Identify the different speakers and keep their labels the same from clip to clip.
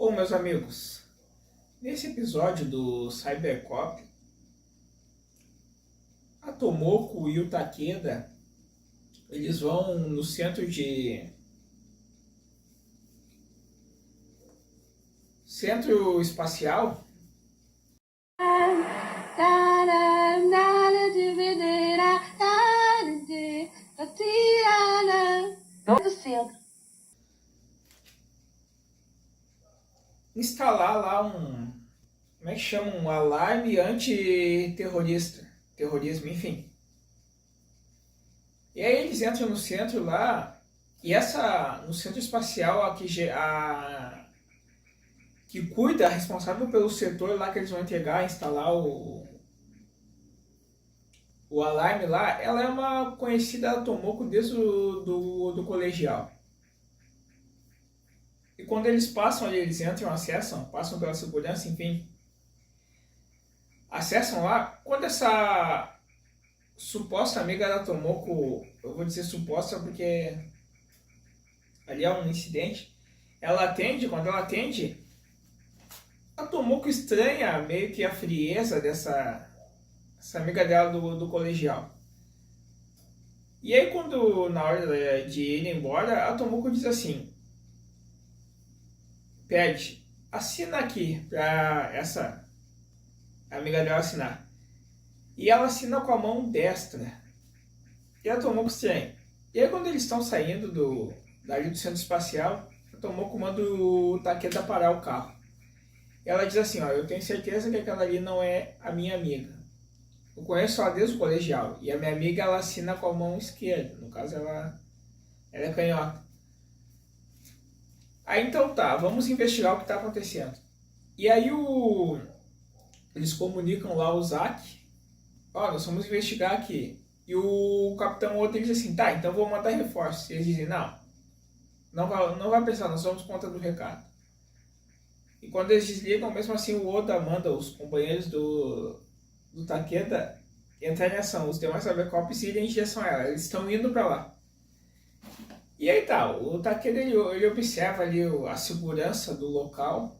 Speaker 1: Bom, meus amigos, nesse episódio do Cybercop, a Tomoko e o Takeda, eles vão no centro espacial.
Speaker 2: Do centro.
Speaker 1: Instalar lá como é que chama? Um alarme antiterrorista, terrorismo, enfim. E aí eles entram no centro lá, e no centro espacial, que cuida, responsável pelo setor lá que eles vão entregar, instalar o alarme lá, ela é uma conhecida da Tomoko desde do colegial. E quando eles passam ali, eles entram, acessam, passam pela segurança, enfim, acessam lá, quando essa suposta amiga da Tomoko, eu vou dizer suposta porque ali é um incidente, quando ela atende, a Tomoko estranha meio que a frieza essa amiga dela do colegial. E aí na hora de ir embora, a Tomoko diz assim, pede, assina aqui pra essa amiga dela assinar. E ela assina com a mão destra. E a Tomoko estranha. E aí quando eles estão saindo dali do centro espacial, a Tomoko manda o Takeda parar o carro. Ela diz assim, ó, eu tenho certeza que aquela ali não é a minha amiga. Eu conheço ela desde o colegial. E a minha amiga, ela assina com a mão esquerda. No caso, ela é canhota. Aí então tá, vamos investigar o que está acontecendo. E aí eles comunicam lá o Zack. Ó, nós vamos investigar aqui. E o Capitão Oda diz assim, tá, então vou mandar reforços. E eles dizem, não vai pensar, nós vamos conta do recado. E quando eles desligam, mesmo assim o Oda manda os companheiros do Takeda entrar em ação. Os demais Cybercops irem em direção a ela. Eles estão indo para lá. E aí tá, o Takeda ele observa ali a segurança do local.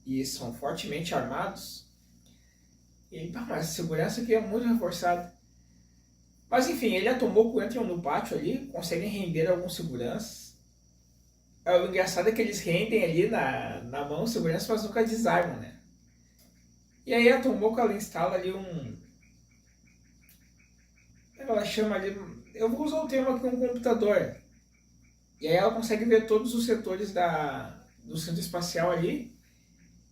Speaker 1: E são fortemente armados. E ele, mas a segurança aqui é muito reforçada. Mas enfim, ele e a Tomoko entram no pátio ali, conseguem render alguns seguranças. O engraçado é que eles rendem ali na mão segurança, mas nunca desarmam, né? E aí a Tomoko, ela instala ali ela chama ali, eu vou usar o termo aqui, um computador. E aí ela consegue ver todos os setores do centro espacial ali.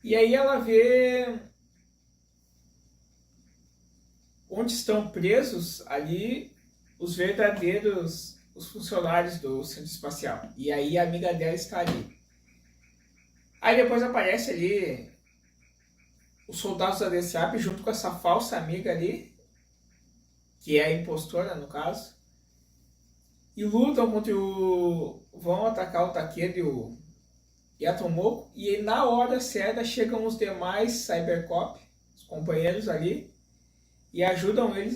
Speaker 1: E aí ela vê onde estão presos ali os funcionários do centro espacial. E aí a amiga dela está ali. Aí depois aparece ali os soldados da DCAP junto com essa falsa amiga ali, que é a impostora no caso, e lutam vão atacar o Takeda e a Tomoko, e na hora certa chegam os demais Cybercop, os companheiros ali, e ajudam eles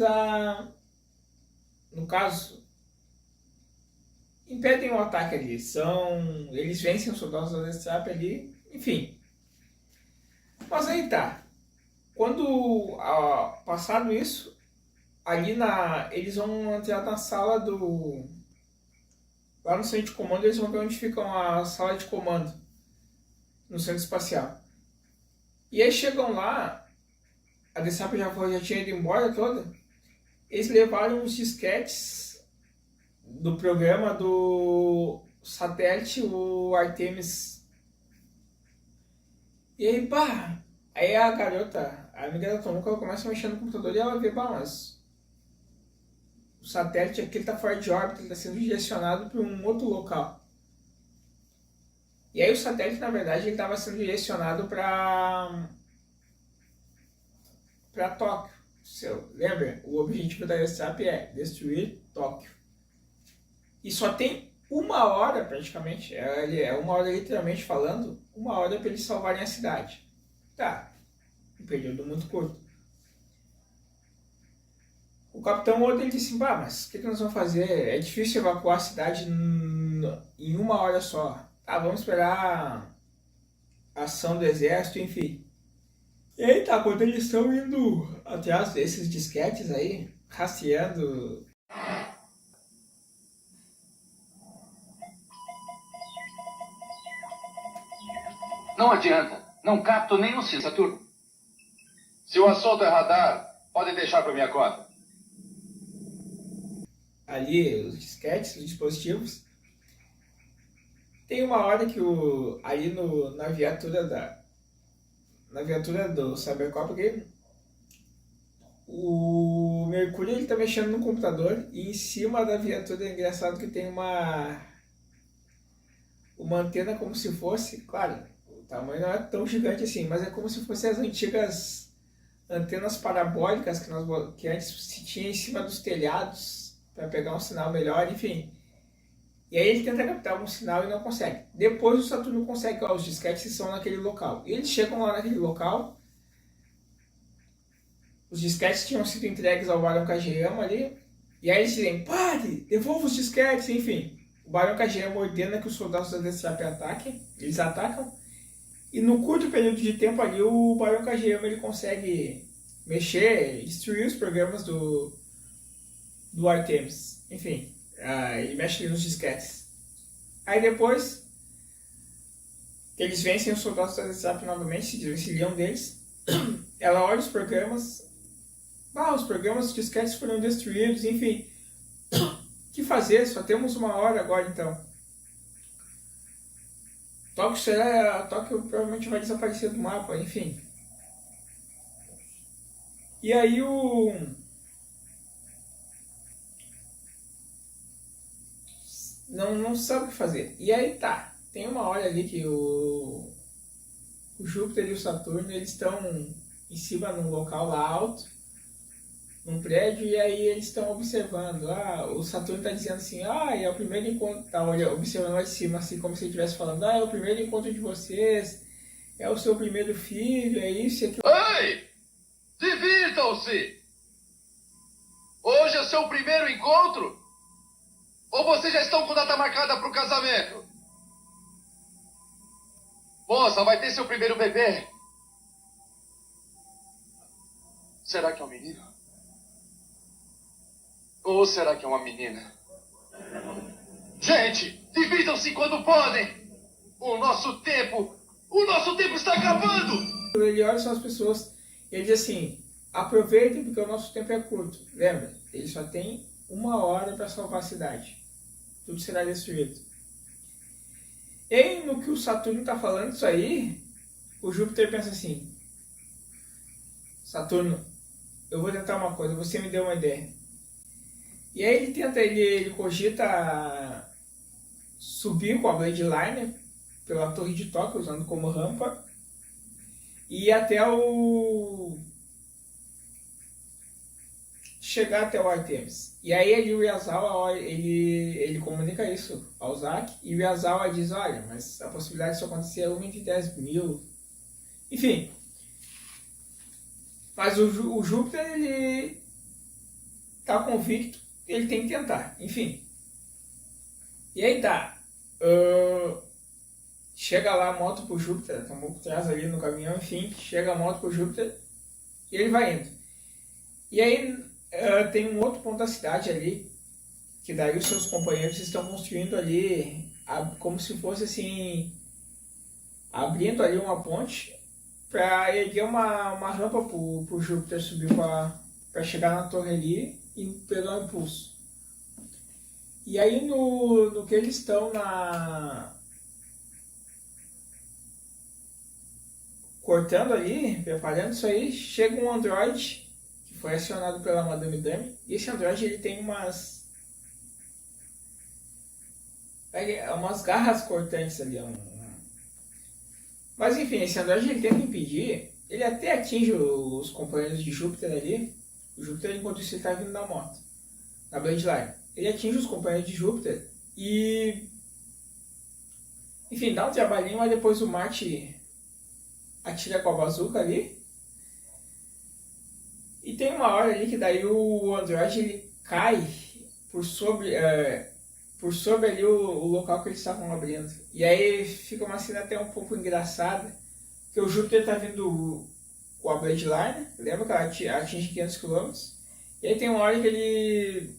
Speaker 1: no caso, impedem o ataque ali, eles vencem os soldados da DCAP ali, enfim. Mas aí tá, passado isso, ali eles vão entrar na sala lá no centro de comando, eles vão ver onde fica a sala de comando no centro espacial. E aí chegam lá, a DCAP já tinha ido embora toda, eles levaram os disquetes do programa do satélite, o Artemis. E aí, aí a garota, a amiga da Tomoko, ela começa a mexer no computador e ela vê, mas o satélite aqui está fora de órbita, ele está sendo direcionado para um outro local. E aí o satélite, na verdade, ele estava sendo direcionado para Tóquio. Lembra? O objetivo da DCAP é destruir Tóquio. E só tem uma hora, praticamente, é uma hora literalmente falando, uma hora para eles salvarem a cidade. Tá, um período muito curto. O Capitão Oda disse assim, mas o que nós vamos fazer? É difícil evacuar a cidade em uma hora só. Tá, vamos esperar ação do exército, enfim. E aí tá, quando eles estão indo atrás desses disquetes aí, rastreando.
Speaker 3: Não adianta. Não capto nenhum sinal, Saturno.
Speaker 4: Se o assunto é radar, pode deixar por minha conta.
Speaker 1: Ali, os disquetes, os dispositivos. Tem uma hora que ali na viatura do Cybercop, o Mercúrio ele tá mexendo no computador e em cima da viatura é engraçado que tem uma antena como se fosse, claro, o tamanho não é tão gigante assim, mas é como se fossem as antigas antenas parabólicas que antes se tinha em cima dos telhados para pegar um sinal melhor, enfim. E aí ele tenta captar um sinal e não consegue. Depois o Saturno consegue, os disquetes estão naquele local. E eles chegam lá naquele local. Os disquetes tinham sido entregues ao Barão Kageyama ali. E aí eles dizem, pare, devolva os disquetes, enfim. O Barão Kageyama ordena que os soldados da Deathtrap ataquem. Eles atacam. E no curto período de tempo ali, o Barão Kageyama ele consegue mexer, destruir os programas do Artemis. Enfim. E mexe nos disquetes. Aí depois eles vencem os soldados da Deathtrap novamente, se desvencilham deles. Ela olha os programas. Os disquetes foram destruídos, enfim. O que fazer? Só temos uma hora agora então. Tóquio provavelmente vai desaparecer do mapa, enfim. E aí não sabe o que fazer. E aí tá, tem uma hora ali que o Júpiter e o Saturno eles estão em cima num local lá alto, num prédio, e aí eles estão observando. O Saturno tá dizendo assim, é o primeiro encontro, tá observando lá de cima, assim como se ele estivesse falando, é o primeiro encontro de vocês, é o seu primeiro filho, é isso e aquilo.
Speaker 4: Ei! Divirtam-se! Hoje é o seu primeiro encontro? Ou vocês já estão com data marcada para o casamento? Moça, vai ter seu primeiro bebê. Será que é um menino? Ou será que é uma menina? Gente, divirtam-se quando podem. O nosso tempo está acabando.
Speaker 1: Ele olha só as pessoas e ele diz assim, aproveitem porque o nosso tempo é curto. Lembra, ele só tem uma hora para salvar a cidade. Tudo será destruído. E no que o Saturno está falando isso aí, o Júpiter pensa assim, Saturno, eu vou tentar uma coisa, você me deu uma ideia. E aí ele cogita subir com a Blade Liner pela Torre de Tóquio, usando como rampa, e chegar até o Artemis. E aí o Yazawa ele comunica isso ao Zack, e o Yazawa diz, olha, mas a possibilidade disso acontecer é 1 entre 10 mil. Enfim. Mas o Júpiter, ele tá convicto, ele tem que tentar. Enfim. E aí tá. Chega lá a moto pro Júpiter, tomou por trás ali no caminhão, enfim. Chega a moto pro Júpiter e ele vai indo. E aí tem um outro ponto da cidade ali, que daí os seus companheiros estão construindo ali, como se fosse assim, abrindo ali uma ponte para erguer uma rampa pro Júpiter subir para chegar na torre ali e pegar o impulso. E aí no que eles estão cortando ali, preparando isso aí, chega um androide que foi acionado pela Madame Dami. E esse androide ele tem umas garras cortantes ali. Mas enfim, esse androide ele tenta impedir, ele até atinge os companheiros de Júpiter ali. O Júpiter, enquanto isso, ele está vindo na moto, na Blade Line. Ele atinge os companheiros de Júpiter e, enfim, dá um trabalhinho, mas depois o Marte atira com a bazuca ali. E tem uma hora ali que daí o androide ele cai por sobre ali o local que eles estavam abrindo. E aí fica uma cena até um pouco engraçada, que o Júpiter tá vindo com a Blade Liner, lembra que ela atinge 500 km? E aí tem uma hora que ele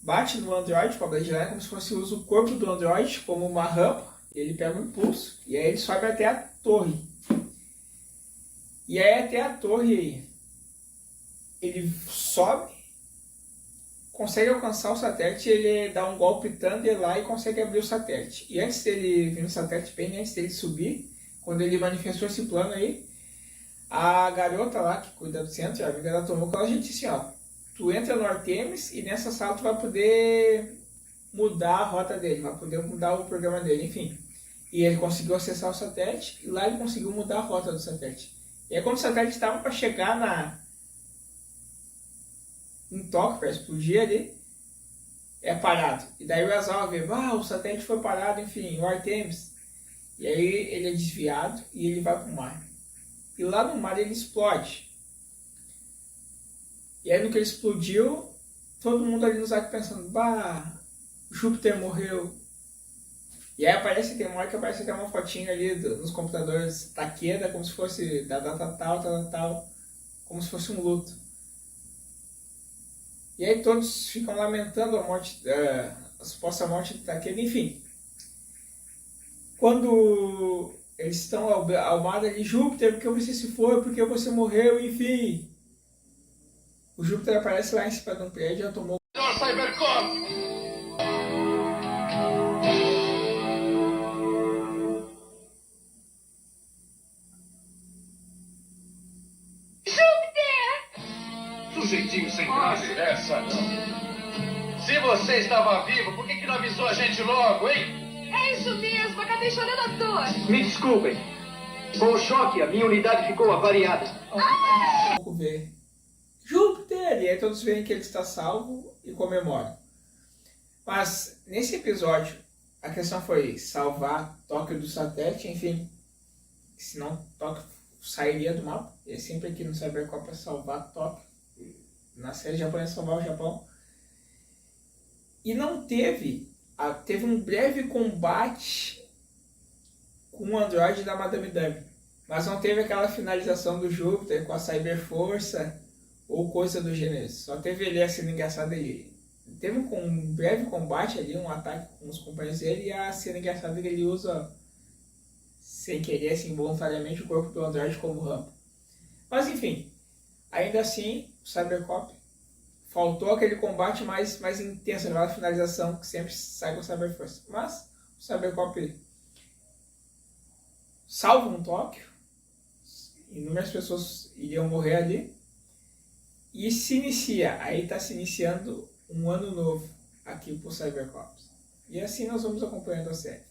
Speaker 1: bate no Android com a Blade Liner como se fosse usa o corpo do Android como uma rampa, e ele pega um impulso, e aí ele sobe até a torre. E aí até a torre ele sobe, consegue alcançar o satélite, ele dá um golpe Thunder lá e consegue abrir o satélite. E antes dele vir no satélite, bem antes dele subir, quando ele manifestou esse plano aí, a garota lá que cuida do centro, a amiga da Tomoko, ela já disse assim, ó, tu entra no Artemis e nessa sala tu vai poder mudar a rota dele, vai poder mudar o programa dele, enfim. E ele conseguiu acessar o satélite e lá ele conseguiu mudar a rota do satélite. E aí quando o satélite estava para chegar em Tóquio, para explodir ali, é parado. E daí o Yazawa vê, o satélite foi parado, enfim, o Artemis. E aí ele é desviado e ele vai para o mar. E lá no mar ele explode. E aí no que ele explodiu, todo mundo ali no Zack pensando, Júpiter morreu. E aí aparece, tem uma hora que aparece até uma fotinha ali nos computadores Takeda, como se fosse da data tal, como se fosse um luto. E aí todos ficam lamentando a morte, a suposta morte do Takeda, enfim. Quando eles estão ao mar ali, Júpiter, porque você se foi, porque você morreu, enfim. O Júpiter aparece lá em cima de um prédio e tomou.
Speaker 4: Cybercop!
Speaker 3: Sujeitinho sem graça.
Speaker 4: Essa não. Se você estava vivo, por que não avisou a gente logo, hein?
Speaker 2: É isso mesmo, acabei chorando à toa.
Speaker 5: Me desculpem. Com o choque, a minha unidade ficou avariada.
Speaker 1: Vamos ver. Júpiter! E aí todos veem que ele está salvo e comemoram. Mas nesse episódio, a questão foi salvar Tóquio do satélite, enfim. Senão Tóquio sairia do mapa. E é sempre aqui no Cybercop é salvar Tóquio. Na série japonesa salvar o Japão. E não teve um breve combate com o Android da Madame Dami. Mas não teve aquela finalização do Júpiter com a Cyberforça ou coisa do gênero. Só teve ali a cena engraçada ali. Teve um breve combate ali, um ataque com os companheiros dele, e a cena engraçada que ele usa, sem querer, assim, involuntariamente, o corpo do Android como rampa. Mas enfim, ainda assim, o Cybercop faltou aquele combate mais intenso, aquela finalização que sempre sai com a Cyberforça. Mas o Cybercop salva um Tóquio, inúmeras pessoas iriam morrer ali, e se inicia, aí está se iniciando um ano novo aqui para o Cybercops. E assim nós vamos acompanhando a série.